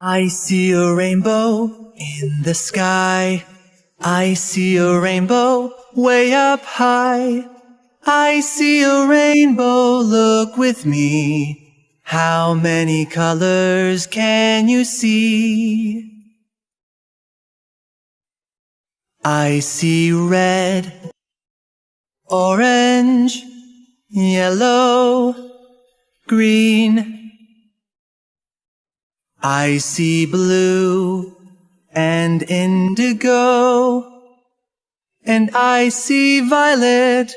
I see a rainbow in the sky. I see a rainbow way up high. I see a rainbow, look with me. How many colors can you see? I see red, orange, yellow, green. I see blue and indigo, and I see violet,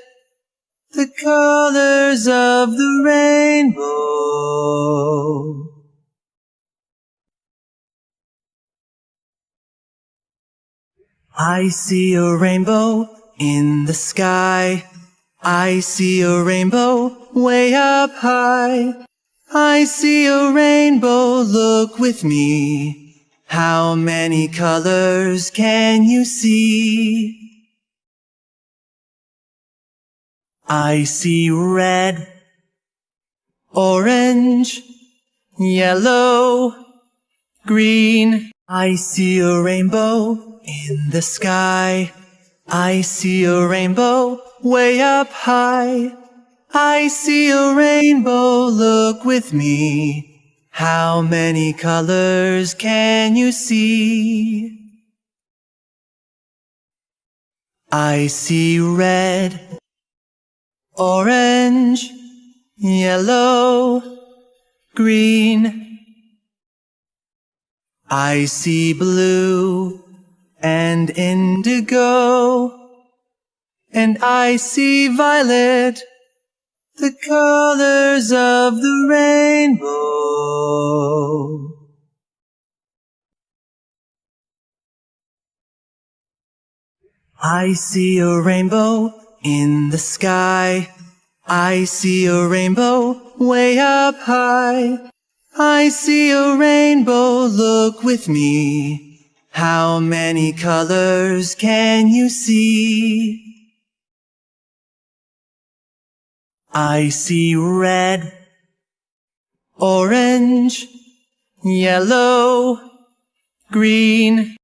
the colors of the rainbow. I see a rainbow in the sky. I see a rainbow way up high. I see a rainbow, look with me. How many colors can you see? I see red, orange, yellow, green. I see a rainbow in the sky. I see a rainbow way up high. I see a rainbow, look with me. How many colors can you see? I see red, orange, yellow, green. I see blue and indigo, and I see violet, the colors of the rainbow. I see a rainbow in the sky. I see a rainbow way up high. I see a rainbow, look with me. How many colors can you see? I see red, orange, yellow, green.